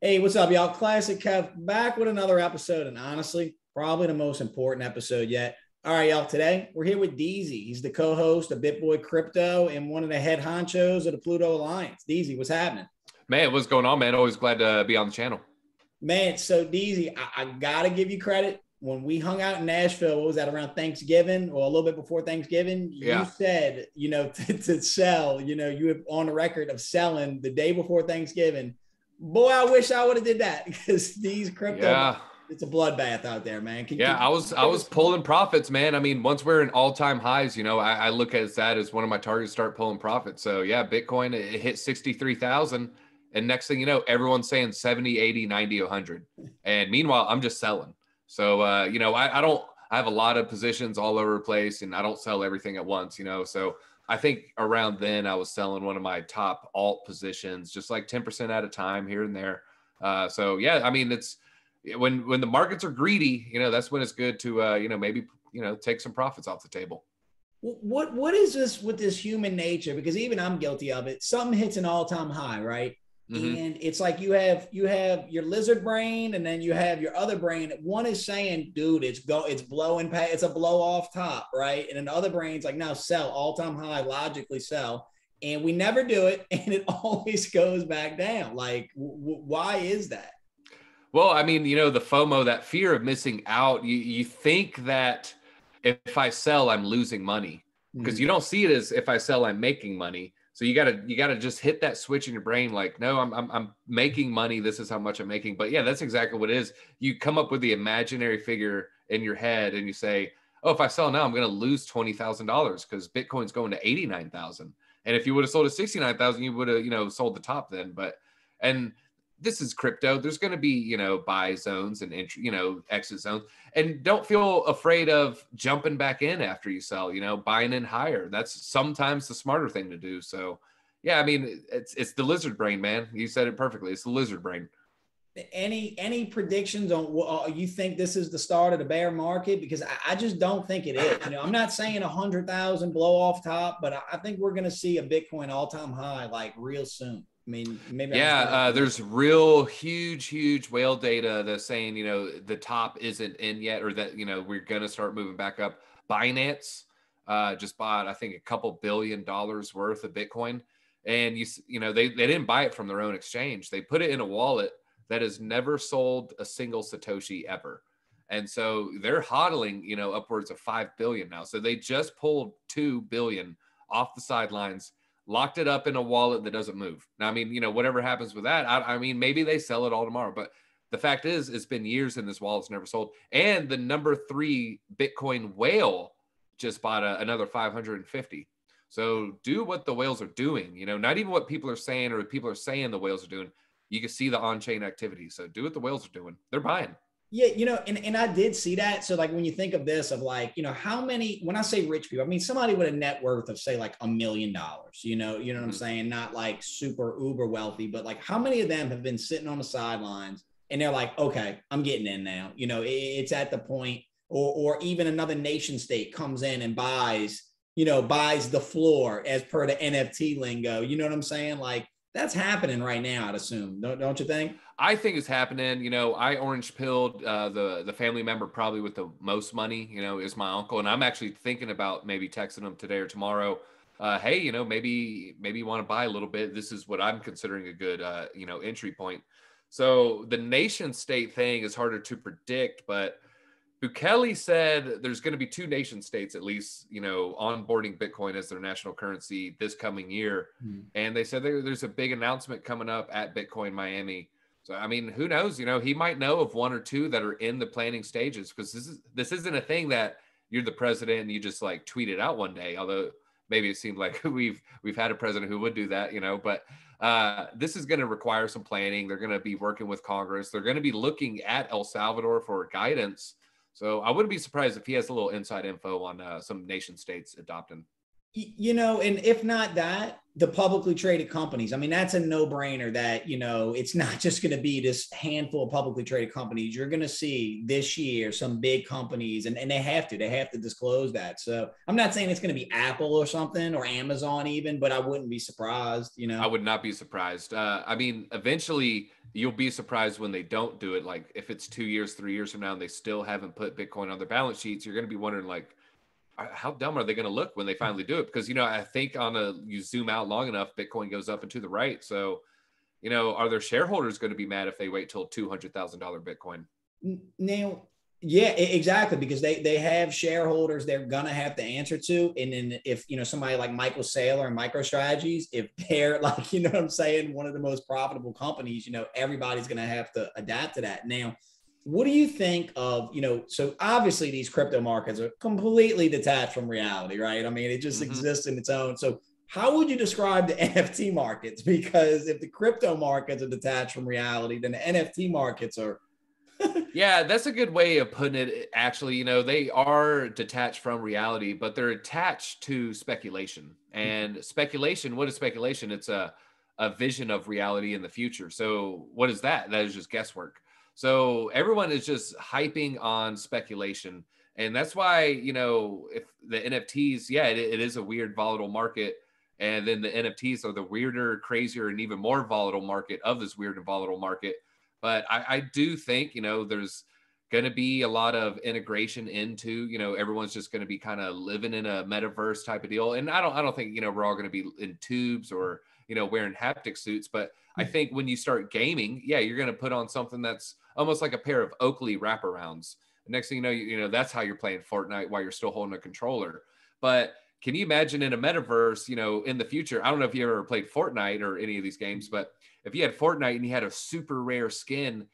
Hey, what's up, y'all? Classic Kev back with another episode, and honestly, probably the most important episode yet. All right, y'all. Today we're here with Deezy. He's the co-host of Bitboy Crypto and one of the head honchos of the Pluto Alliance. Deezy, what's happening? Man, what's going on, man? Always glad to be on the channel. Man, so Deezy, I gotta give you credit. When we hung out in Nashville, what was that, around Thanksgiving or a little bit before Thanksgiving? You Yeah. said, to sell, you have on the record of selling the day before Thanksgiving. Boy, I wish I would have did that because these crypto, Yeah. it's a bloodbath out there, man. Yeah. I was pulling profits, man. I mean, once we're in all-time highs, I look at that as one of my targets to start pulling profits. So yeah, Bitcoin, it hit 63,000. And next thing you know, everyone's saying 70, 80, 90, 100. And meanwhile, I'm just selling. So, I have a lot of positions all over the place and I don't sell everything at once, So I think around then I was selling one of my top alt positions, just like 10% at a time here and there. So yeah, I mean, it's when the markets are greedy, that's when it's good to, maybe, take some profits off the table. What is this with this human nature? Because even I'm guilty of it. Something hits an all-time high, right? Mm-hmm. And it's like you have your lizard brain, and then you have your other brain. One is saying, dude, it's blowing past, it's a blow off top, right? And then the other brain's like, no, sell, all-time high, logically sell. And we never do it, and it always goes back down. Like, why is that? Well, I mean, the FOMO, that fear of missing out, you think that if I sell, I'm losing money because you don't see it as if I sell, I'm making money. So you gotta just hit that switch in your brain. Like, no, I'm making money. This is how much I'm making. But yeah, that's exactly what it is. You come up with the imaginary figure in your head and you say, oh, if I sell now, I'm going to lose $20,000 because Bitcoin's going to 89,000. And if you would have sold at 69,000, you would have, sold the top then. And this is crypto. There's going to be, buy zones and entry, exit zones. And don't feel afraid of jumping back in after you sell, buying in higher. That's sometimes the smarter thing to do. So, yeah, I mean, it's the lizard brain, man. You said it perfectly. It's the lizard brain. Any predictions on what you think this is the start of the bear market? Because I just don't think it is. I'm not saying 100,000 blow off top, but I think we're going to see a Bitcoin all-time high like real soon. I mean, maybe there's real huge whale data that's saying, the top isn't in yet, or that, we're going to start moving back up. Binance just bought, I think, a couple $1 billion worth of Bitcoin. And, they didn't buy it from their own exchange. They put it in a wallet that has never sold a single Satoshi ever. And so they're hodling, upwards of 5 billion now. So they just pulled 2 billion off the sidelines, locked it up in a wallet that doesn't move. Now, I mean, whatever happens with that, I mean, maybe they sell it all tomorrow, but the fact is, it's been years and this wallet's never sold. And the number 3 Bitcoin whale just bought another 550. So do what the whales are doing, not even what people are saying or people are saying the whales are doing. You can see the on-chain activity. So do what the whales are doing. They're buying. Yeah, and I did see that. So like when you think of this, of like, how many, when I say rich people, I mean somebody with a net worth of say like $1 million, you know what I'm saying? Not like super uber wealthy, but like how many of them have been sitting on the sidelines and they're like, okay, I'm getting in now. It's at the point, or even another nation state comes in and buys the floor as per the NFT lingo. You know what I'm saying? Like that's happening right now, I'd assume. Don't you think? I think it's happening. I orange pilled the family member probably with the most money, is my uncle. And I'm actually thinking about maybe texting him today or tomorrow. Hey, maybe you want to buy a little bit. This is what I'm considering a good, entry point. So the nation state thing is harder to predict, but Bukele said there's going to be 2 nation states, at least, onboarding Bitcoin as their national currency this coming year. And they said there's a big announcement coming up at Bitcoin Miami. So, I mean, who knows? He might know of 1 or 2 that are in the planning stages, because this isn't a thing that you're the president and you just like tweet it out one day. Although maybe it seemed like we've had a president who would do that, But this is going to require some planning. They're going to be working with Congress. They're going to be looking at El Salvador for guidance. So I wouldn't be surprised if he has a little inside info on some nation states adopting. You know, and if not that, the publicly traded companies. I mean, that's a no-brainer that, you know, it's not just going to be this handful of publicly traded companies. You're going to see this year some big companies, and they have to disclose that. So I'm not saying it's going to be Apple or something or Amazon even, but I wouldn't be surprised, you know. I would not be surprised. I mean, eventually you'll be surprised when they don't do it. Like if it's 2 years, 3 years from now, and they still haven't put Bitcoin on their balance sheets, you're going to be wondering like, how dumb are they going to look when they finally do it? Because, you know, I think you zoom out long enough, Bitcoin goes up and to the right. So, you know, are their shareholders going to be mad if they wait till $200,000 Bitcoin? Now, yeah, exactly, because they have shareholders they're gonna have to answer to, and then if you know somebody like Michael Saylor and MicroStrategies, if they're like, you know what I'm saying, one of the most profitable companies, you know, everybody's gonna have to adapt to that. Now, what do you think of, you know, so obviously these crypto markets are completely detached from reality, right? I mean, it just exists in its own. So how would you describe the NFT markets? Because if the crypto markets are detached from reality, then the NFT markets are. Yeah, that's a good way of putting it. Actually, you know, they are detached from reality, but they're attached to speculation. And speculation, what is speculation? It's a vision of reality in the future. So what is that? That is just guesswork. So everyone is just hyping on speculation. And that's why, you know, if the NFTs, yeah, it is a weird, volatile market. And then the NFTs are the weirder, crazier, and even more volatile market of this weird and volatile market. But I do think, you know, there's going to be a lot of integration into, you know, everyone's just going to be kind of living in a metaverse type of deal. And I don't think, you know, we're all going to be in tubes or, you know, wearing haptic suits. But I think when you start gaming, yeah, you're going to put on something that's almost like a pair of Oakley wraparounds. Next thing you know, that's how you're playing Fortnite while you're still holding a controller. But can you imagine in a metaverse, you know, in the future? I don't know if you ever played Fortnite or any of these games, but if you had Fortnite and you had a super rare skin,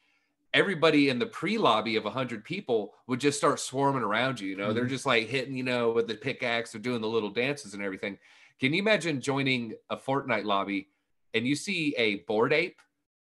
everybody in the pre-lobby of 100 people would just start swarming around you. You know, they're just like hitting, you know, with the pickaxe, they're doing the little dances and everything. Can you imagine joining a Fortnite lobby and you see a Bored Ape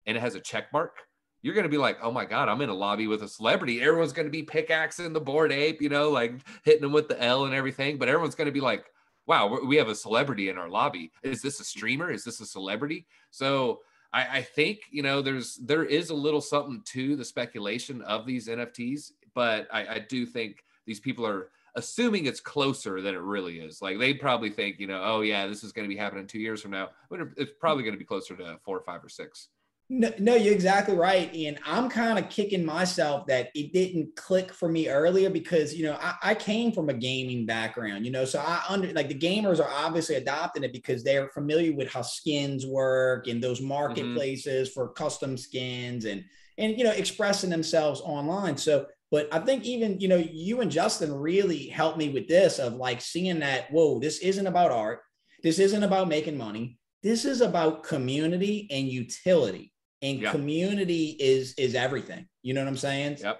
and it has a check mark? You're going to be like, oh my God, I'm in a lobby with a celebrity. Everyone's going to be pickaxing the Bored Ape, you know, like hitting them with the L and everything. But everyone's going to be like, wow, we have a celebrity in our lobby. Is this a streamer? Is this a celebrity? So I think, you know, there is a little something to the speculation of these NFTs, but I do think these people are assuming it's closer than it really is. Like they probably think, you know, oh yeah, this is going to be happening 2 years from now, but it's probably going to be closer to 4 or 5 or 6. No, you're exactly right. And I'm kind of kicking myself that it didn't click for me earlier because, you know, I came from a gaming background, you know, so like the gamers are obviously adopting it because they're familiar with how skins work and those marketplaces for custom skins and, you know, expressing themselves online. So, but I think even, you know, you and Justin really helped me with this of like seeing that, whoa, this isn't about art. This isn't about making money. This is about community and utility. And community is everything. You know what I'm saying? Yep.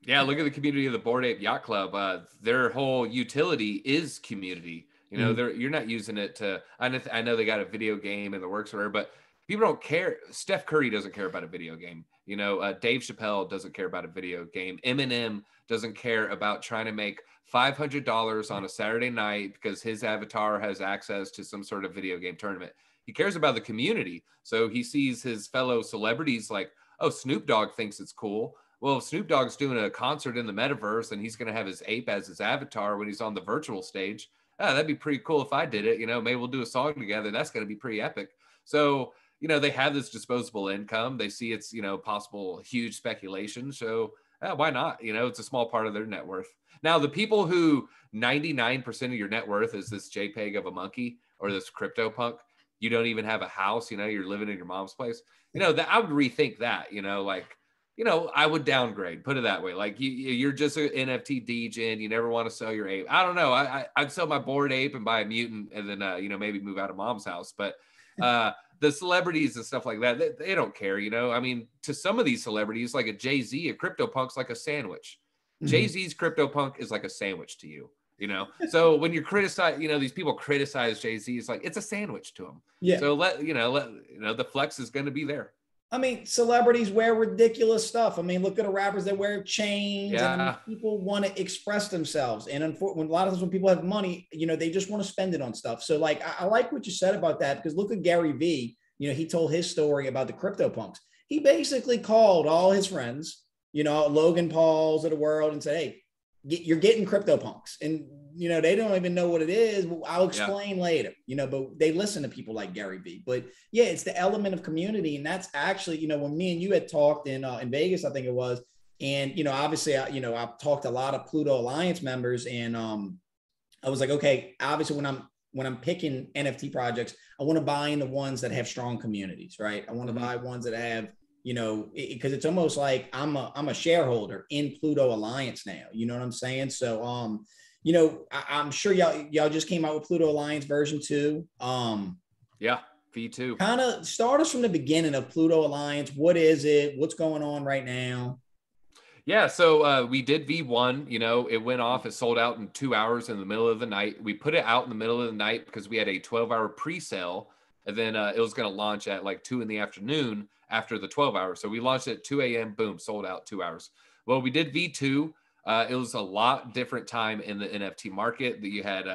Yeah, look at the community of the Bored Ape Yacht Club. Their whole utility is community. You know, you're not using it to. I know they got a video game in the works or whatever, but people don't care. Steph Curry doesn't care about a video game. You know, Dave Chappelle doesn't care about a video game. Eminem doesn't care about trying to make $500 on a Saturday night because his avatar has access to some sort of video game tournament. He cares about the community. So he sees his fellow celebrities like, oh, Snoop Dogg thinks it's cool. Well, if Snoop Dogg's doing a concert in the metaverse and he's going to have his ape as his avatar when he's on the virtual stage, that'd be pretty cool if I did it. You know, maybe we'll do a song together. That's going to be pretty epic. So, you know, they have this disposable income. They see it's, you know, possible huge speculation. So why not? You know, it's a small part of their net worth. Now, the people who 99% of your net worth is this JPEG of a monkey or this crypto punk, you don't even have a house, you know, you're living in your mom's place. You know, that I would rethink that, you know, like, you know, I would downgrade, put it that way. Like you're just an NFT degen. You never want to sell your ape. I don't know. I'd sell my Bored Ape and buy a mutant and then, you know, maybe move out of mom's house. But the celebrities and stuff like that, they don't care, you know. I mean, to some of these celebrities, like a Jay-Z, a CryptoPunk's like a sandwich. Jay-Z's CryptoPunk is like a sandwich to you. You know, so when you're criticizing, you know, these people criticize Jay-Z, it's like it's a sandwich to him. Yeah. So let you know, the flex is going to be there. I mean, celebrities wear ridiculous stuff. I mean, look at the rappers that wear chains, and I mean, Yeah. people want to express themselves. And when a lot of times when people have money, you know, they just want to spend it on stuff. So, like, I like what you said about that, because look at Gary Vee. You know, he told his story about the crypto punks. He basically called all his friends, you know, Logan Pauls of the world, and said, "Hey, you're getting crypto punks," and you know, they don't even know what it is. I'll explain later, you know, but they listen to people like Gary Vee. But yeah, it's the element of community. And that's actually, you know, when me and you had talked in Vegas, I think it was, and, you know, obviously, you know, I've talked to a lot of Pluto Alliance members, and I was like, okay, obviously when I'm picking NFT projects, I want to buy in the ones that have strong communities, right? I want to buy ones that have, you know, because it's almost like I'm a shareholder in Pluto Alliance now. You know what I'm saying? So, you know, I'm sure y'all just came out with Pluto Alliance version 2. Yeah, V2. Kind of start us from the beginning of Pluto Alliance. What is it? What's going on right now? Yeah, so we did V1, you know, it went off, it sold out in 2 hours in the middle of the night. We put it out in the middle of the night because we had a 12-hour pre-sale, and then it was going to launch at like 2 in the afternoon after the 12 hours. So we launched at 2 a.m., boom, sold out 2 hours. Well, we did V2. It was a lot different time in the NFT market that you had,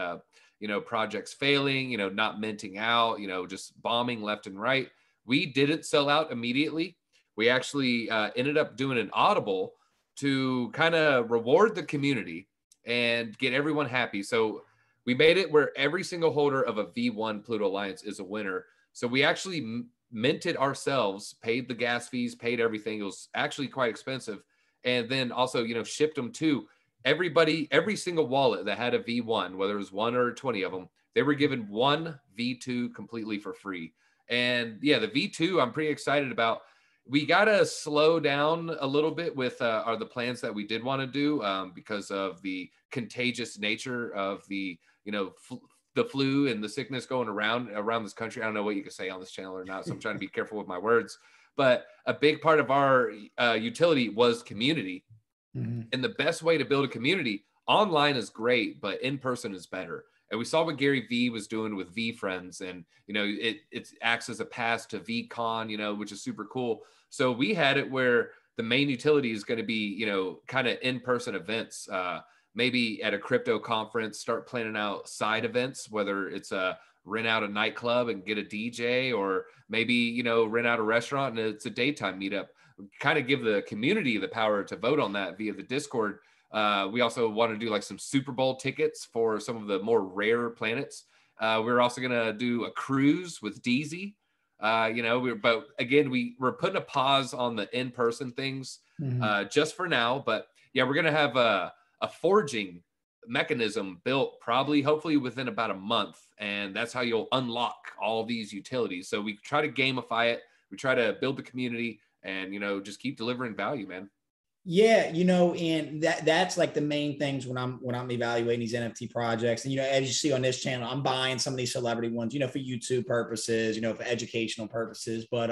you know, projects failing, you know, not minting out, you know, just bombing left and right. We didn't sell out immediately. We actually ended up doing an audible to kind of reward the community and get everyone happy. So we made it where every single holder of a V1 Pluto Alliance is a winner. So we actually minted ourselves, paid the gas fees, paid everything. It was actually quite expensive. And then also, you know, shipped them to everybody, every single wallet that had a V1, whether it was 1 or 20 of them, they were given one V2 completely for free. And yeah, the V2 I'm pretty excited about. We got to slow down a little bit with are the plans that we did want to do because of the contagious nature of the, you know, the flu and the sickness going around this country. I don't know what you can say on this channel or not, so I'm trying to be careful with my words. But a big part of our utility was community. And the best way to build a community online is great, but in person is better. And we saw what Gary Vee was doing with V Friends, and you know, it acts as a pass to VCon, you know, which is super cool. So we had it where the main utility is going to be, you know, kind of in-person events. Maybe at a crypto conference, start planning out side events, whether it's a rent out a nightclub and get a DJ, or maybe, you know, rent out a restaurant and it's a daytime meetup. Kind of give the community the power to vote on that via the Discord. We also want to do like some Super Bowl tickets for some of the more rare planets. We're also going to do a cruise with Deezy. You know, but again, we're putting a pause on the in-person things just for now. But yeah, we're going to have a forging mechanism built probably, hopefully within about a month. And that's how you'll unlock all these utilities. So we try to gamify it. We try to build the community and, you know, just keep delivering value, man. Yeah, you know, and that's like the main things when I'm evaluating these NFT projects. And you know, as you see on this channel, I'm buying some of these celebrity ones, you know, for YouTube purposes, you know, for educational purposes. But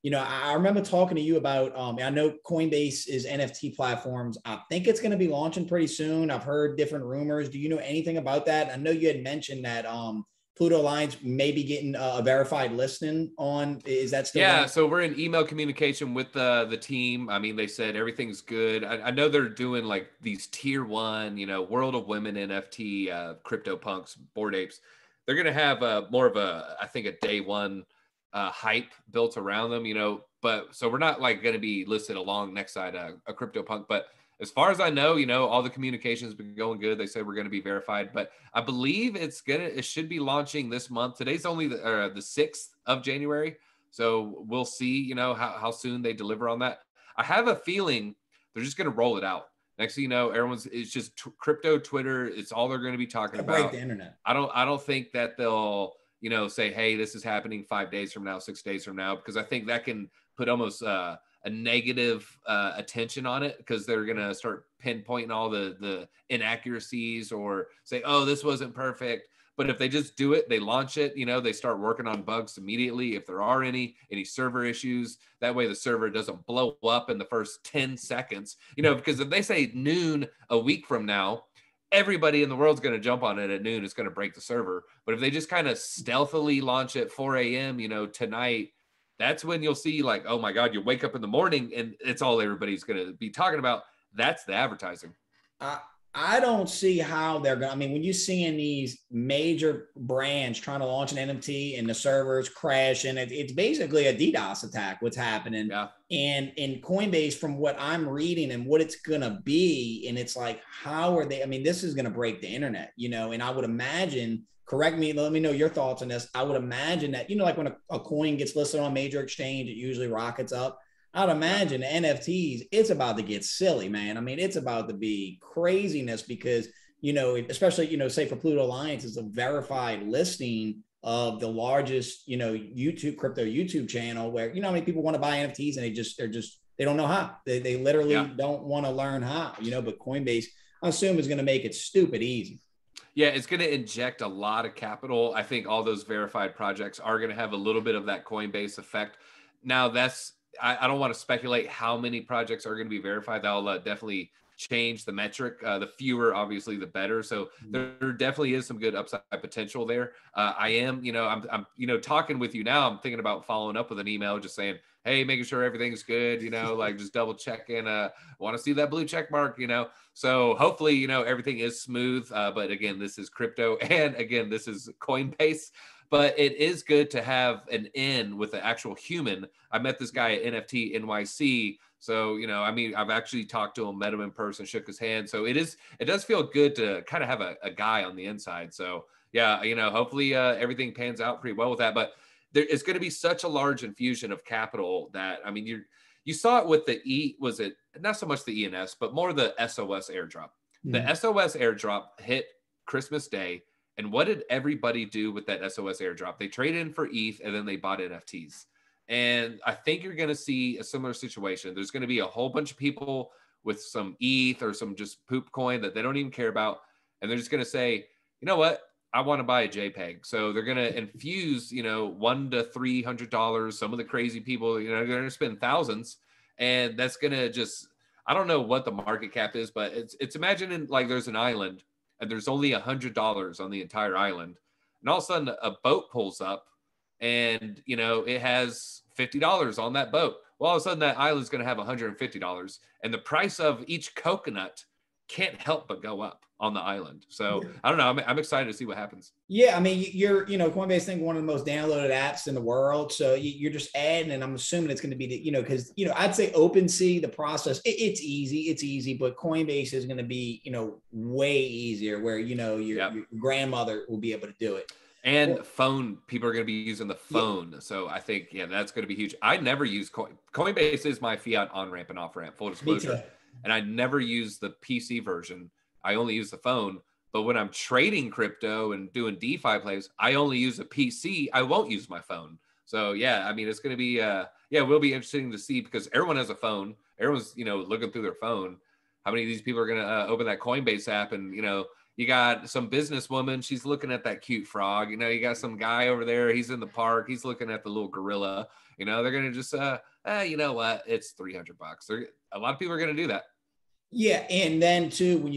you know, I remember talking to you about I know Coinbase is NFT platforms. I think it's going to be launching pretty soon. I've heard different rumors. Do you know anything about that? I know you had mentioned that Pluto Alliance may be getting a verified listing on. Is that still Yeah, going? so we're in email communication with the team. I mean, they said everything's good. I know they're doing like these tier 1, you know, World of Women NFT, crypto punks, Bored Apes. They're going to have more of a, I think, a day one hype built around them, you know. But so we're not like going to be listed along next side a crypto punk. But as far as I know, you know, all the communication has been going good. They said we're going to be verified, but I believe it should be launching this month. Today's only the 6th of January. So we'll see, you know, how soon they deliver on that. I have a feeling they're just going to roll it out. Next thing you know, it's just crypto Twitter. It's all they're going to be talking about. Break the internet. I don't think that they'll, you know, say, hey, this is happening 5 days from now, 6 days from now, because I think that can put almost a negative attention on it, because they're going to start pinpointing all the inaccuracies or say, oh, this wasn't perfect. But if they just do it, they launch it, you know, they start working on bugs immediately. If there are any server issues, that way the server doesn't blow up in the first 10 seconds, you know, because if they say noon a week from now, everybody in the world's going to jump on it at noon. It's going to break the server. But if they just kind of stealthily launch at 4 a.m., you know, tonight, that's when you'll see like, oh my God, you wake up in the morning and it's all everybody's going to be talking about. That's the advertising. I don't see how they're going to, I mean, when you're seeing these major brands trying to launch an NFT and the servers crashing, it's basically a DDoS attack, what's happening. Yeah. And in Coinbase, from what I'm reading and what it's going to be, and it's like, how are they, I mean, this is going to break the internet, you know, and I would imagine, correct me, let me know your thoughts on this. I would imagine that, you know, like when a coin gets listed on a major exchange, it usually rockets up. I'd imagine the NFTs, it's about to get silly, man. I mean, it's about to be craziness because, you know, especially, you know, say for Pluto Alliance is a verified listing of the largest, you know, crypto YouTube channel where, you know, how many people want to buy NFTs and they don't know how. They literally don't want to learn how, you know, but Coinbase, I assume, is going to make it stupid easy. Yeah, it's going to inject a lot of capital. I think all those verified projects are going to have a little bit of that Coinbase effect. Now, I don't want to speculate how many projects are going to be verified. That'll definitely change the metric. The fewer, obviously, the better. So there definitely is some good upside potential there. I am, you know, I'm, you know, talking with you now. I'm thinking about following up with an email, just saying, hey, making sure everything's good. You know, like just double checking. Want to see that blue check mark. You know, so hopefully, you know, everything is smooth. But again, this is crypto, and again, this is Coinbase. But it is good to have an in with the actual human. I met this guy at NFT NYC. So, you know, I mean, I've actually talked to him, met him in person, shook his hand. So it does feel good to kind of have a guy on the inside. So yeah, you know, hopefully everything pans out pretty well with that. But there is going to be such a large infusion of capital that, I mean, you saw it with was it not so much the ENS, but more the SOS airdrop. The SOS airdrop hit Christmas Day. And what did everybody do with that SOS airdrop? They traded in for ETH and then they bought NFTs. And I think you're going to see a similar situation. There's going to be a whole bunch of people with some ETH or some just poop coin that they don't even care about. And they're just going to say, you know what? I want to buy a JPEG. So they're going to infuse, you know, $100 to $300. Some of the crazy people, you know, they're going to spend thousands. And that's going to just, I don't know what the market cap is, but it's imagining like there's an island and there's only $100 on the entire island. And all of a sudden a boat pulls up and, you know, it has $50 on that boat. Well, all of a sudden that island's going to have $150 and the price of each coconut can't help but go up on the island. So I don't know. I'm excited to see what happens. Yeah. I mean, you know, Coinbase, I think one of the most downloaded apps in the world. So you're just adding, and I'm assuming it's going to be the, you know, cause you know, I'd say OpenSea, the process, it's easy, but Coinbase is going to be, you know, way easier where, you know, your grandmother will be able to do it. And phone, people are going to be using the phone. Yeah. So I think, that's going to be huge. I never use Coinbase is my fiat on-ramp and off-ramp, full disclosure. And I never use the PC version. I only use the phone. But when I'm trading crypto and doing DeFi plays, I only use a PC. I won't use my phone. So yeah, I mean, it's going to be, it will be interesting to see because everyone has a phone. Everyone's, you know, looking through their phone. How many of these people are going to open that Coinbase app and, you know, you got some businesswoman, she's looking at that cute frog. You know, you got some guy over there, he's in the park, he's looking at the little gorilla. You know, they're going to just, you know what, it's $300. A lot of people are going to do that. Yeah, and then too, when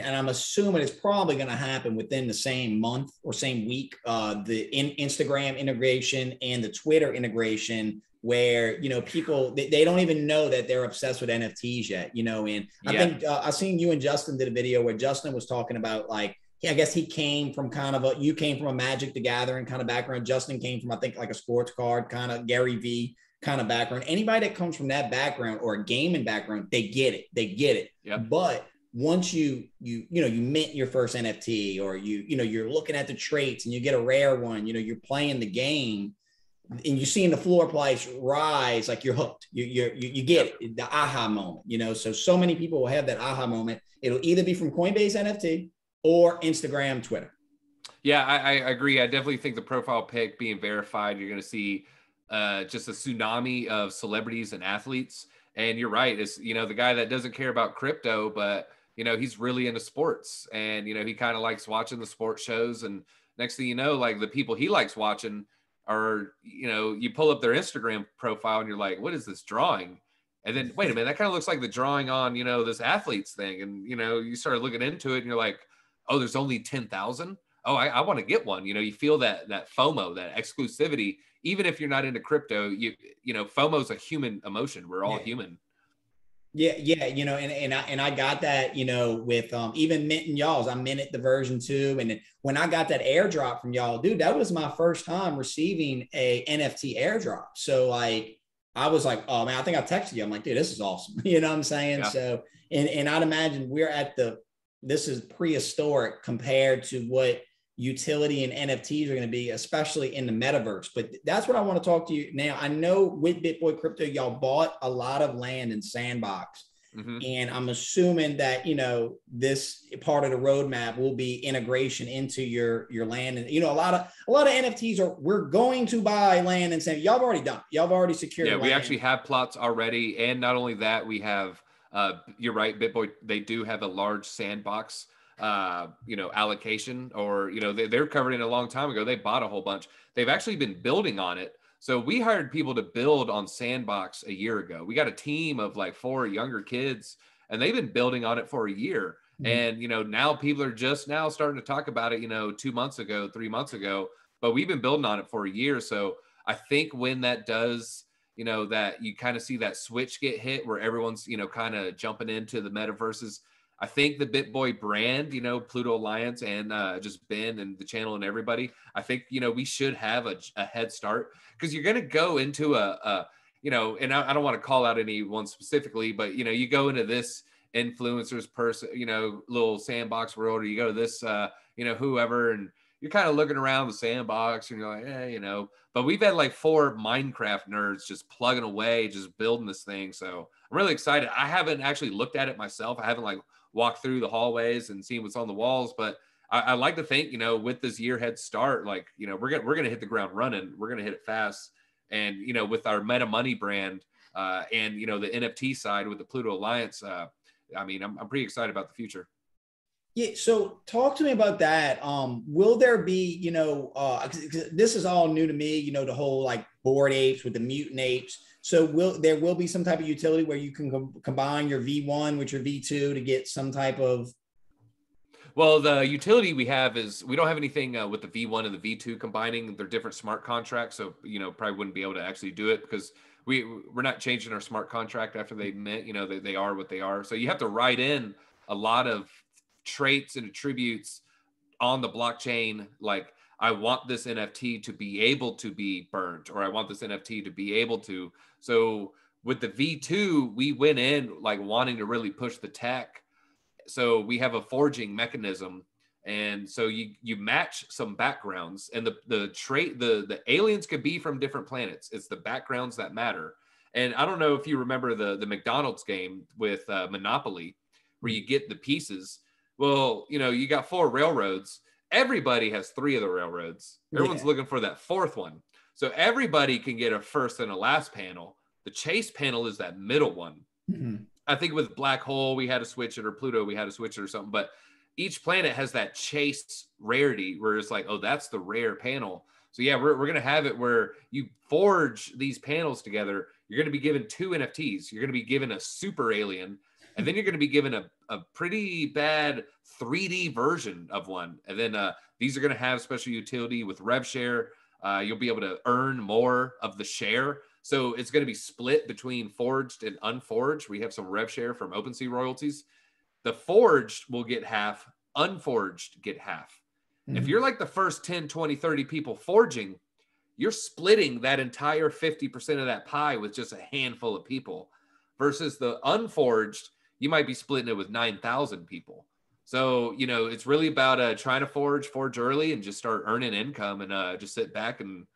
and I'm assuming it's probably going to happen within the same month or same week, the Instagram integration and the Twitter integration, where, you know, people they don't even know that they're obsessed with NFTs yet, you know. And I think I seen you and Justin did a video where Justin was talking about like, I guess he came from you came from a Magic the Gathering kind of background. Justin came from, I think, like a sports card kind of Gary V kind of background. Anybody that comes from that background or a gaming background, they get it. Yep. But once you mint your first NFT, or you're looking at the traits and you get a rare one, you know, you're playing the game and you're seeing the floor price rise, like you're hooked. You get it, the aha moment, you know. So many people will have that aha moment. It'll either be from Coinbase NFT or Instagram, Twitter. Yeah, I agree. I definitely think the profile pic being verified, you're going to see just a tsunami of celebrities and athletes. And you're right. It's, you know, the guy that doesn't care about crypto, but, you know, he's really into sports and, you know, he kind of likes watching the sports shows. And next thing you know, like the people he likes watching are, you know, you pull up their Instagram profile and you're like, what is this drawing? And then, wait a minute, that kind of looks like the drawing on, you know, this athlete's thing. And, you know, you start looking into it and you're like, oh, there's only 10,000. oh, I want to get one. You know, you feel that FOMO, that exclusivity, even if you're not into crypto. You know, FOMO is a human emotion. We're all human. Yeah, you know, and I got that, you know, with even minting y'all's. I minted the version 2, and then when I got that airdrop from y'all, dude, that was my first time receiving a NFT airdrop. So like, I was like, oh man, I think I texted you. I'm like, dude, this is awesome. You know what I'm saying? Yeah. So, and I'd imagine we're at this is prehistoric compared to what utility and NFTs are going to be, especially in the metaverse. But that's what I want to talk to you now. I know with Bitboy Crypto, y'all bought a lot of land in Sandbox. And I'm assuming that, you know, this part of the roadmap will be integration into your land. And, you know, a lot of NFTs we're going to buy land and say, y'all have already done it. Y'all have already secured land. We actually have plots already. And not only that, we have, you're right, Bitboy, they do have a large Sandbox you know, allocation, or, you know, they're covered in a long time ago. They bought a whole bunch. They've actually been building on it. So we hired people to build on Sandbox a year ago. We got a team of like 4 younger kids, and they've been building on it for a year. And, you know, now people are just now starting to talk about it, you know, 2 months ago, 3 months ago, but we've been building on it for a year. So I think when that does, you know, that you kind of see that switch get hit where everyone's, you know, kind of jumping into the metaverses, I think the BitBoy brand, you know, Pluto Alliance and just Ben and the channel and everybody, I think, you know, we should have a head start, because you're going to go into you know, and I don't want to call out anyone specifically, but, you know, you go into this influencers person, you know, little Sandbox world, or you go to this, you know, whoever, and you're kind of looking around the Sandbox and you're like, you know, but we've had like 4 Minecraft nerds just plugging away, just building this thing. So I'm really excited. I haven't actually looked at it myself. I haven't like walk through the hallways and see what's on the walls. But I like to think, you know, with this year head start, like, you know, we're gonna hit the ground running. We're gonna hit it fast. And, you know, with our Meta Money brand and, you know, the NFT side with the Pluto Alliance, I mean, I'm pretty excited about the future. Yeah. So talk to me about that. Will there be, you know, this is all new to me, you know, the whole like Bored Apes with the mutant apes. So there will be some type of utility where you can combine your V1 with your V2 to get some type of. Well, the utility we have is we don't have anything with the V1 and the V2 combining. They're different smart contracts. So, you know, probably wouldn't be able to actually do it because we're not changing our smart contract after they mint, you know, they are what they are. So you have to write in a lot of traits and attributes on the blockchain. Like, I want this NFT to be able to be burnt, or I want this NFT to be able to. So with the V2, we went in like wanting to really push the tech. So we have a forging mechanism. And so you match some backgrounds, and the aliens could be from different planets. It's the backgrounds that matter. And I don't know if you remember the McDonald's game with Monopoly, where you get the pieces. Well, you know, you got 4 railroads. Everybody has 3 of the railroads. Everyone's looking for that 4th one. So everybody can get a first and a last panel. The chase panel is that middle one. I think with Black Hole, we had to switch it, or Pluto, we had to switch it or something. But each planet has that chase rarity where it's like, oh, that's the rare panel. So yeah, we're going to have it where you forge these panels together. You're going to be given 2 NFTs. You're going to be given a super alien, and then you're going to be given a pretty bad 3D version of one. And then these are going to have special utility with rev share. You'll be able to earn more of the share. So it's going to be split between forged and unforged. We have some rev share from OpenSea royalties. The forged will get half, unforged get half. If you're like the first 10, 20, 30 people forging, you're splitting that entire 50% of that pie with just a handful of people. Versus the unforged, you might be splitting it with 9,000 people. So, you know, it's really about trying to forge early and just start earning income, and just sit back and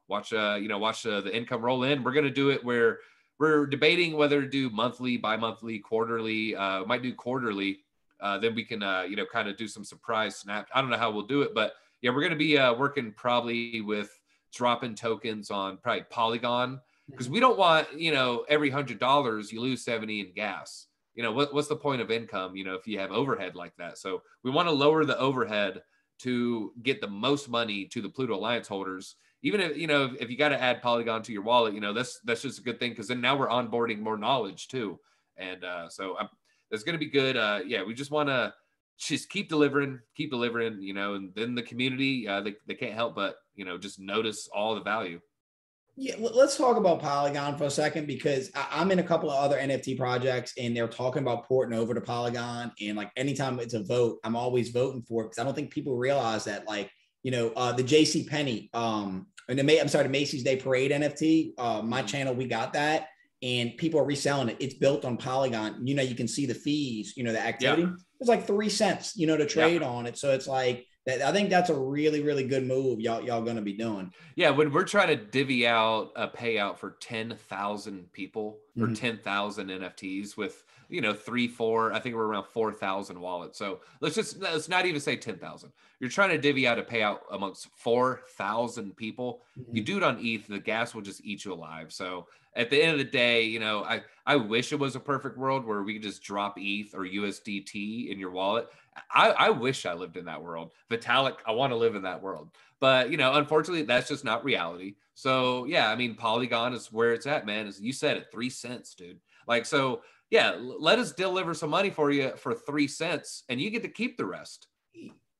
watch the income roll in. We're going to do it where we're debating whether to do monthly, bi-monthly, quarterly, might do quarterly. Then we can, you know, kind of do some surprise snap. I don't know how we'll do it, but yeah, we're going to be working probably with dropping tokens on probably Polygon, because we don't want, you know, every $100 you lose 70 in gas. You know, what's the point of income, you know, if you have overhead like that? So we want to lower the overhead to get the most money to the Pluto Alliance holders. Even if, you know, if you got to add Polygon to your wallet, you know, that's just a good thing, because then now we're onboarding more knowledge too. And so that's going to be good. Yeah, we just want to just keep delivering, you know, and then the community, they can't help but, you know, just notice all the value. Yeah, let's talk about Polygon for a second, because I'm in a couple of other NFT projects and they're talking about porting over to Polygon. And like anytime it's a vote, I'm always voting for it, because I don't think people realize that, like, you know, the JC Penney, and the Macy's Day Parade NFT, my channel, we got that, and people are reselling it. It's built on Polygon. You know, you can see the fees, you know, the activity. Yeah. It's like 3 cents, you know, to trade on it. So it's like, I think that's a really, really good move y'all going to be doing. Yeah, when we're trying to divvy out a payout for 10,000 people or 10,000 NFTs with, you know, 3-4, I think we're around 4,000 wallets. So let's not even say 10,000. You're trying to divvy out a payout amongst 4,000 people. You do it on ETH, the gas will just eat you alive. So at the end of the day, you know, I wish it was a perfect world where we could just drop ETH or USDT in your wallet. I wish I lived in that world. Vitalik, I want to live in that world. But, you know, unfortunately, that's just not reality. So, yeah, I mean, Polygon is where it's at, man. As you said, at 3 cents, dude. Like, so, yeah, let us deliver some money for you for 3 cents, and you get to keep the rest.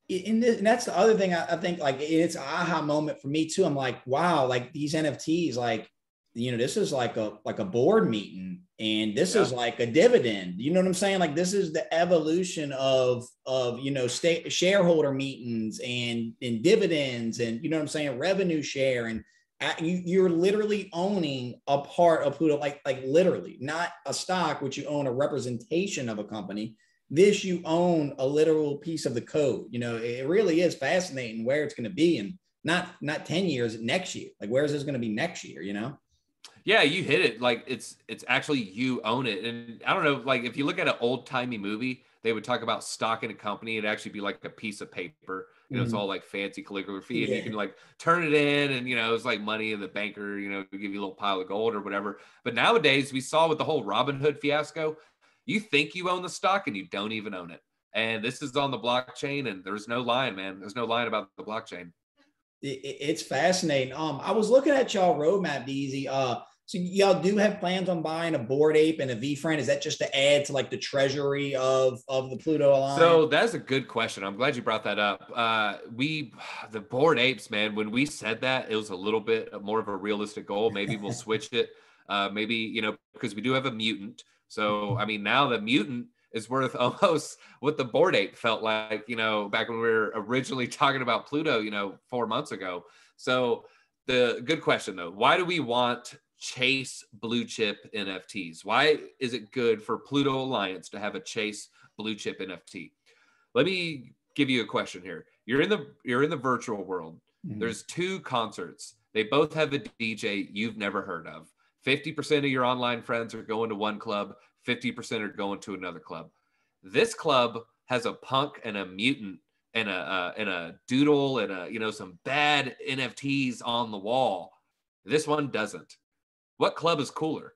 And that's the other thing I think, like, it's an aha moment for me, too. I'm like, wow, like these NFTs, like, you know, this is like a board meeting, and this is like a dividend. You know what I'm saying? Like, this is the evolution of you know, shareholder meetings and dividends, and, you know what I'm saying, revenue share, and you're literally owning a part of Pluto, like literally, not a stock, which you own a representation of a company. This, you own a literal piece of the code. You know, it really is fascinating where it's going to be, and not 10 years, next year. Like, where is this going to be next year? You know? Yeah, you hit it. Like, it's actually, you own it. And I don't know, like, if you look at an old timey movie, they would talk about stock in a company. It'd actually be like a piece of paper. You know, it's all like fancy calligraphy, and you can like turn it in, and, you know, it's like money, and the banker, you know, give you a little pile of gold or whatever. But nowadays, we saw with the whole Robinhood fiasco, you think you own the stock and you don't even own it. And this is on the blockchain, and there's no lying, man. There's no lying about the blockchain. It's fascinating. I was looking at y'all roadmap, Deezy. So y'all do have plans on buying a Bored Ape and a VFriend? Is that just to add to like the treasury of the Pluto Alliance? So that's a good question. I'm glad you brought that up. The Bored Apes, man, when we said that, it was a little bit more of a realistic goal. Maybe we'll switch it. Maybe, you know, because we do have a mutant. So, I mean, now the mutant is worth almost what the Bored Ape felt like, you know, back when we were originally talking about Pluto, you know, 4 months ago. So the good question, though, why do we want Chase blue chip NFTs? Why is it good for Pluto Alliance to have a Chase blue chip NFT? Let me give you a question here. You're in the virtual world. There's 2 concerts. They both have a DJ you've never heard of. 50% of your online friends are going to one club. 50% are going to another club. This club has a punk and a mutant and a doodle and a, you know, some bad NFTs on the wall. This one doesn't. What club is cooler?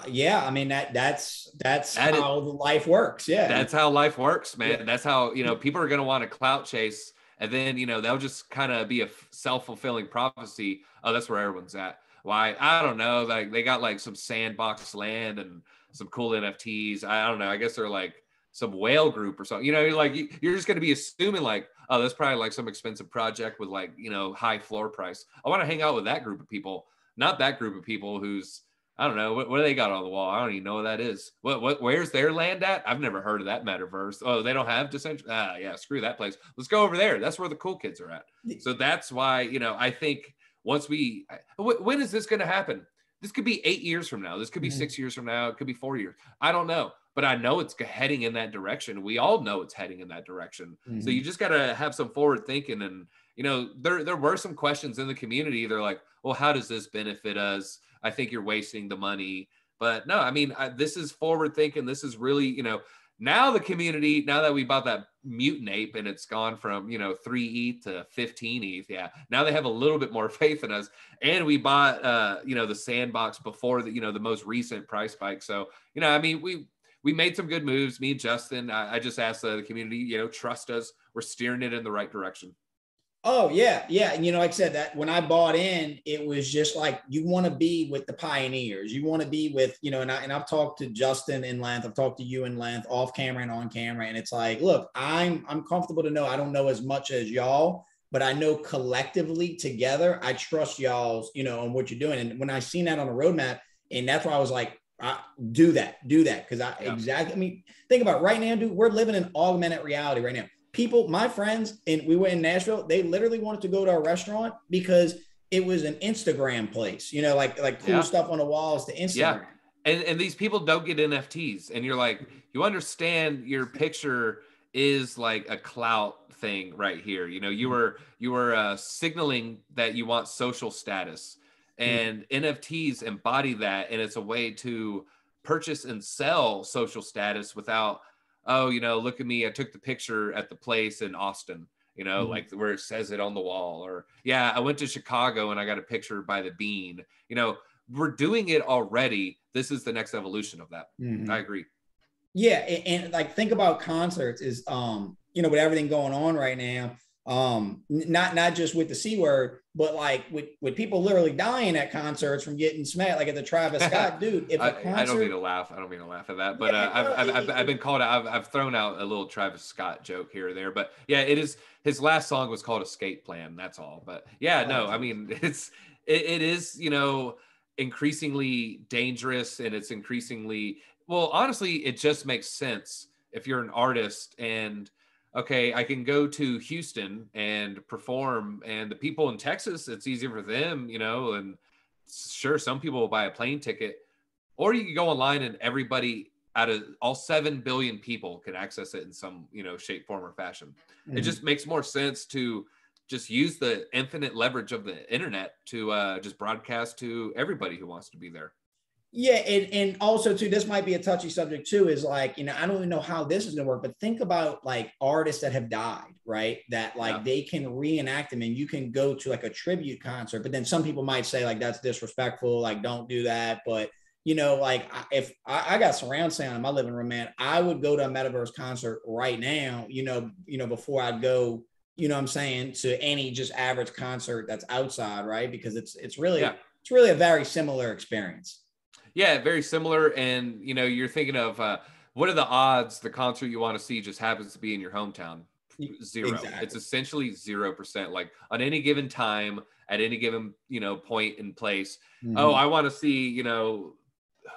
Yeah, I mean, that's how life works. Yeah, that's how life works, man. Yeah. That's how, you know, people are going to want to clout chase, and then, you know, that'll just kind of be a self-fulfilling prophecy. Oh, that's where everyone's at. Why? I don't know. Like, they got like some sandbox land and some cool NFTs. I don't know. I guess they're like some whale group or something. You know, you're just going to be assuming like, oh, that's probably like some expensive project with like, you know, high floor price. I want to hang out with that group of people, not that group of people who's, I don't know, what do they got on the wall? I don't even know what that is. Where's their land at? I've never heard of that metaverse. Oh, they don't have decentralized. Yeah, screw that place. Let's go over there. That's where the cool kids are at. So that's why, you know, I think once when is this going to happen? This could be 8 years from now. This could be 6 years from now. It could be 4 years. I don't know, but I know it's heading in that direction. We all know it's heading in that direction. So you just got to have some forward thinking. And, you know, there were some questions in the community. They're like, well, how does this benefit us? I think you're wasting the money. But no, I mean, this is forward thinking. This is really, you know, now the community, now that we bought that mutant ape and it's gone from, you know, 3 ETH to 15 ETH. Yeah. Now they have a little bit more faith in us. And we bought, you know, the sandbox before the, you know, the most recent price spike. So, you know, I mean, we made some good moves. Me and Justin, I just asked the community, you know, trust us. We're steering it in the right direction. Oh yeah, yeah. And like I said, that when I bought in, it was just like you want to be with the pioneers. You want to be with, and I've talked to Justin in length, I've talked to you in length, off camera and on camera. And it's like, look, I'm comfortable to know I don't know as much as y'all, but I know collectively together, I trust y'all's, on what you're doing. And when I seen that on the roadmap, and that's why I was like, do that. Because exactly, I mean, think about it right now, dude, we're living in augmented reality right now. People, my friends, and we were in Nashville, they literally wanted to go to a restaurant because it was an Instagram place, like cool stuff on the walls to Instagram. Yeah. And these people don't get NFTs. And you're like, you understand your picture is like a clout thing right here. You were signaling that you want social status, and NFTs embody that. And it's a way to purchase and sell social status without, oh, look at me, I took the picture at the place in Austin, like where it says it on the wall, or I went to Chicago and I got a picture by the Bean. We're doing it already. This is the next evolution of that. I agree. Yeah. And like, think about concerts is, with everything going on right now, not just with the C word, but like with people literally dying at concerts from getting smacked, like at the Travis Scott, dude. If a concert, I don't mean to laugh. I don't mean to laugh at that, but I've been called out. I've thrown out a little Travis Scott joke here or there, but it is, his last song was called Escape Plan. That's all. But I mean, it is, increasingly dangerous, and it's increasingly, well, honestly, it just makes sense if you're an artist and, okay, I can go to Houston and perform, and the people in Texas, it's easier for them, and sure, some people will buy a plane ticket, or you can go online and everybody out of all 7 billion people can access it in some, shape, form, or fashion. It just makes more sense to just use the infinite leverage of the internet to just broadcast to everybody who wants to be there. Yeah. And also too, this might be a touchy subject too, is like, I don't even know how this is going to work, but think about like artists that have died, right? That like they can reenact them, and you can go to like a tribute concert, but then some people might say like, that's disrespectful. Like, don't do that. But like if I got surround sound in my living room, man, I would go to a metaverse concert right now, before I'd go, what I'm saying, to any just average concert that's outside, right? Because it's really a very similar experience. Yeah, very similar. And, you're thinking of what are the odds the concert you want to see just happens to be in your hometown? 0. Exactly. It's essentially 0%. Like on any given time, at any given, point in place. Oh, I want to see,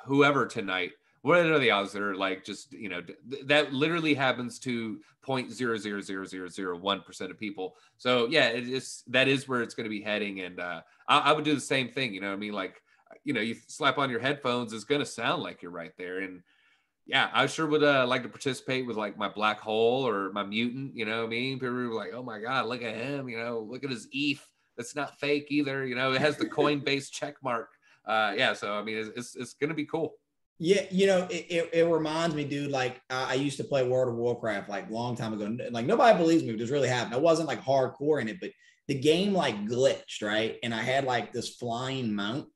whoever tonight. What are the odds that are like just, that literally happens to 0.00001% of people. So that is where it's going to be heading. And I would do the same thing. I mean, like, you slap on your headphones, it's going to sound like you're right there. And I sure would like to participate with like my black hole or my mutant, what I mean? People were like, oh my God, look at him, look at his ETH. That's not fake either. It has the Coinbase check mark. So, I mean, it's going to be cool. Yeah, it reminds me, dude, like I used to play World of Warcraft like a long time ago. Like nobody believes me, but this really happened. I wasn't like hardcore in it, but the game like glitched, right? And I had like this flying mount,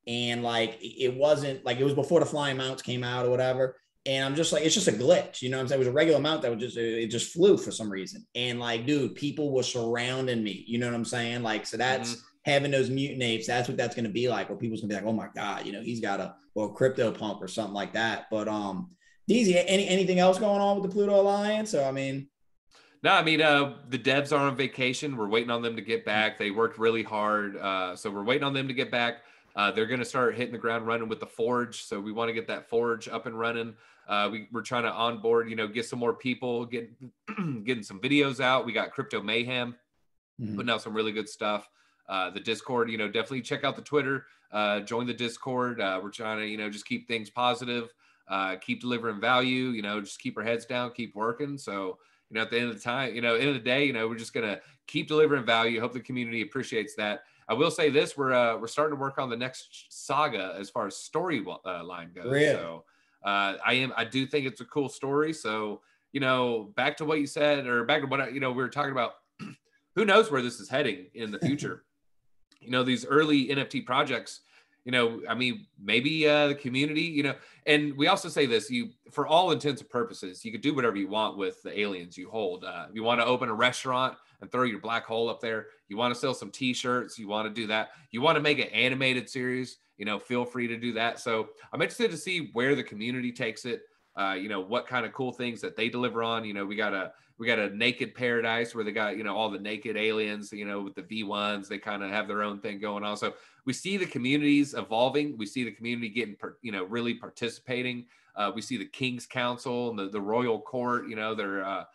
and like it wasn't like, it was before the flying mounts came out or whatever. And I'm just like, it's just a glitch, what I'm saying? It was a regular mount that it just flew for some reason. And like, dude, people were surrounding me, what I'm saying? Like, so that's having those mutant apes. That's what that's going to be like, where people's gonna be like, oh my God, he's got a crypto punk or something like that. But Deezy, anything else going on with the Pluto Alliance? So I mean, no, I mean, the devs are on vacation. We're waiting on them to get back. They worked really hard. So we're waiting on them to get back. They're going to start hitting the ground running with the Forge. So we want to get that Forge up and running. We're trying to onboard, get some more people, getting some videos out. We got Crypto Mayhem, putting out some really good stuff. The Discord, definitely check out the Twitter, join the Discord. We're trying to, just keep things positive, keep delivering value, just keep our heads down, keep working. So, at the end of the time, end of the day, we're just going to keep delivering value. Hope the community appreciates that. I will say this, we're starting to work on the next saga as far as story line goes. Really? So I do think it's a cool story. So, back to what you said, or back to what, we were talking about, who knows where this is heading in the future. These early NFT projects, I mean, maybe the community, and we also say this, for all intents and purposes, you could do whatever you want with the aliens you hold. If you want to open a restaurant, and throw your black hole up there. You want to sell some t-shirts, you want to do that. You want to make an animated series, you know, feel free to do that. So I'm interested to see where the community takes it. You know, what kind of cool things that they deliver on. You know, we got a naked paradise where they got, you know, all the naked aliens, you know, with the V1s, they kind of have their own thing going on. So we see the communities evolving. We see the community getting, you know, really participating. We see the King's Council and the Royal Court, you know, they're,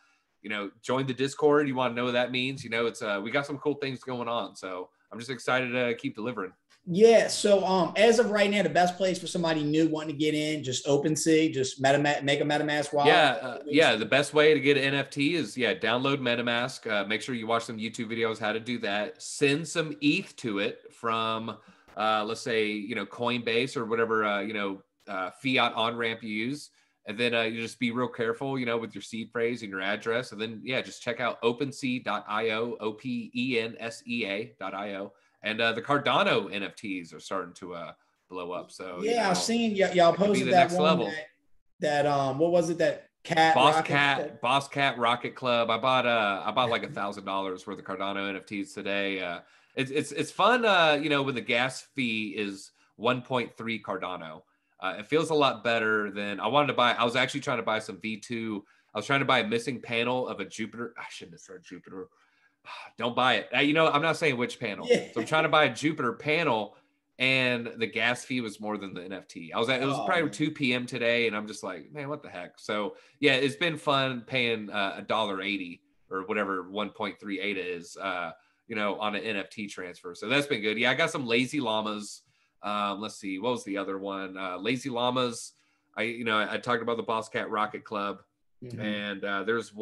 you know, join the Discord. You want to know what that means? You know, it's, we got some cool things going on. So I'm just excited to keep delivering. Yeah. So as of right now, the best place for somebody new wanting to get in, just OpenSea, just make a MetaMask wallet. Yeah. The best way to get an NFT is download MetaMask. Make sure you watch some YouTube videos how to do that. Send some ETH to it from let's say, you know, Coinbase or whatever you know, fiat on ramp you use. And then you just be real careful, you know, with your seed phrase and your address. And then just check out OpenSea.io, OPENSEA.io. And the Cardano NFTs are starting to blow up. So yeah, you know, I've seen y'all posted that one level. that what was it, that Boss Cat Rocket Club. I bought like $1,000 worth of Cardano NFTs today. It's fun. You know, when the gas fee is 1.3 Cardano, it feels a lot better than I wanted to buy. I was actually trying to buy some V2. I was trying to buy a missing panel of a Jupiter. I shouldn't have said Jupiter. Don't buy it. You know, I'm not saying which panel. Yeah. So I'm trying to buy a Jupiter panel, and the gas fee was more than the NFT. It was probably 2 p.m. today, and I'm just like, man, what the heck? So yeah, it's been fun paying $1.80 or whatever 1.3 ADA is, you know, on an NFT transfer. So that's been good. Yeah, I got some Lazy Llamas. Let's see, what was the other one? Lazy Llamas. I talked about the Boss Cat Rocket Club. Mm-hmm. And there's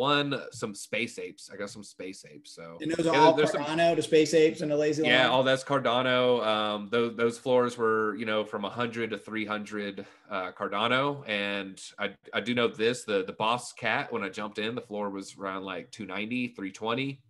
some space apes. I got some space apes. So and those are all Cardano, the space apes and the Lazy Llama. Yeah, all that's Cardano. Those floors were, you know, from 100 to 300 Cardano. And I do know this, the Boss Cat, when I jumped in, the floor was around like 290, 320.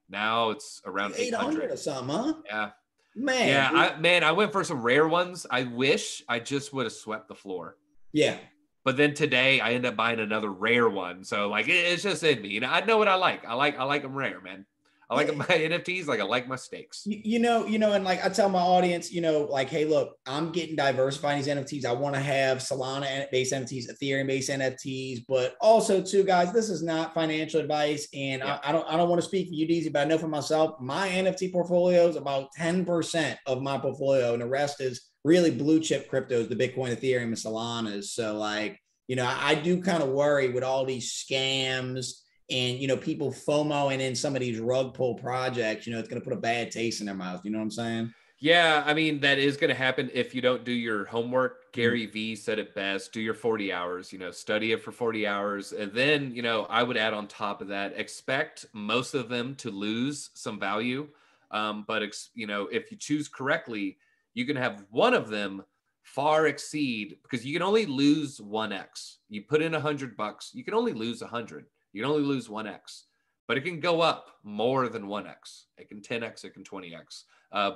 Now it's around 800 or something, huh? Yeah. Man. Yeah, I went for some rare ones. I wish I just would have swept the floor. Yeah. But then today I end up buying another rare one. So like it's just in me. You know, I know what I like. I like them rare, man. I like my NFTs like I like my steaks. You know, and like I tell my audience, you know, like, hey, look, I'm getting diversifying these NFTs. I want to have Solana-based NFTs, Ethereum-based NFTs, but also too, guys, this is not financial advice. And I don't want to speak for you, Deezy, but I know for myself, my NFT portfolio is about 10% of my portfolio, and the rest is really blue chip cryptos, the Bitcoin, Ethereum, and Solanas. So like, you know, I do kind of worry with all these scams and, you know, people FOMOing in some of these rug pull projects, you know, it's going to put a bad taste in their mouth. You know what I'm saying? Yeah. I mean, that is going to happen if you don't do your homework. Gary Vee said it best, do your 40 hours, you know, study it for 40 hours. And then, you know, I would add on top of that, expect most of them to lose some value. But you know, if you choose correctly, you can have one of them far exceed, because you can only lose 1x. You put in $100, you can only lose 100. You can only lose 1x, but it can go up more than 1x. It can 10x, it can 20x.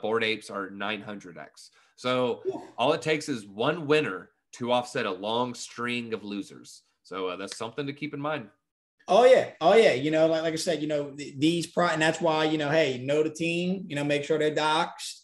Bored Apes are 900x. So all it takes is one winner to offset a long string of losers. So that's something to keep in mind. Oh yeah. You know, like I said, you know, and that's why, you know, hey, know the team, you know, make sure they're doxed.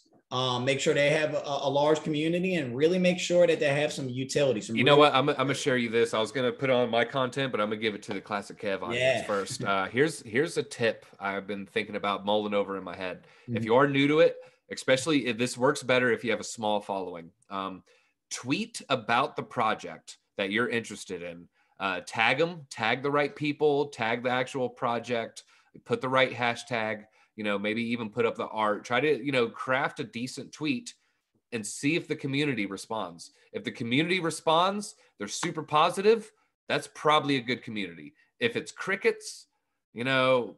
Make sure they have a large community, and really make sure that they have some utility. You know what? I'm gonna share you this. I was gonna put on my content, but I'm gonna give it to the Classic Kev audience first. Here's a tip I've been thinking about, mulling over in my head. Mm-hmm. If you are new to it, especially if this works better if you have a small following, tweet about the project that you're interested in. Tag the right people, tag the actual project, put the right hashtag. You know, maybe even put up the art, try to, you know, craft a decent tweet and see if the community responds. If the community responds, they're super positive, that's probably a good community. If it's crickets, you know,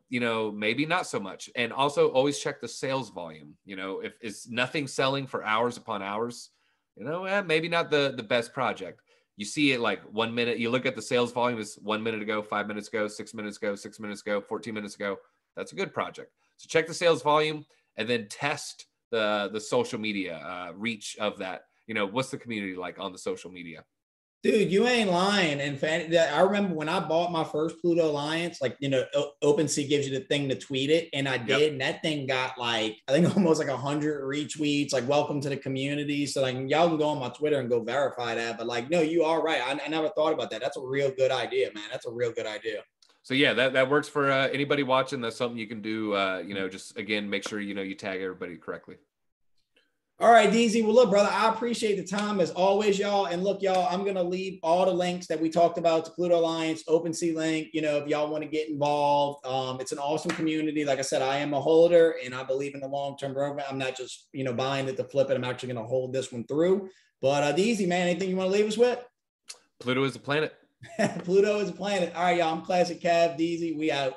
maybe not so much. And also always check the sales volume. You know, if it's nothing selling for hours upon hours, you know, maybe not the best project. You see it like 1 minute, you look at the sales volume is 1 minute ago, 5 minutes ago, 6 minutes ago, 6 minutes ago, 14 minutes ago. That's a good project. So check the sales volume and then test the social media reach of that. You know, what's the community like on the social media? Dude, you ain't lying. And I remember when I bought my first Pluto Alliance, like, OpenSea gives you the thing to tweet it. And I did. And that thing got like, I think almost like 100 retweets, like, welcome to the community. So, like, y'all can go on my Twitter and go verify that. But, like, no, you are right. I never thought about that. That's a real good idea, man. That's a real good idea. So yeah, that works for anybody watching. That's something you can do. Just again, make sure, you tag everybody correctly. All right, Deezy. Well, look, brother, I appreciate the time as always, y'all. And look, y'all, I'm going to leave all the links that we talked about to Pluto Alliance, OpenSea link, if y'all want to get involved. It's an awesome community. Like I said, I am a holder and I believe in the long-term roadmap. I'm not just, buying it to flip it. I'm actually going to hold this one through. But Deezy, man, anything you want to leave us with? Pluto is a planet. Pluto is a planet. All right, y'all. I'm Classic Cav, Deezy. We out.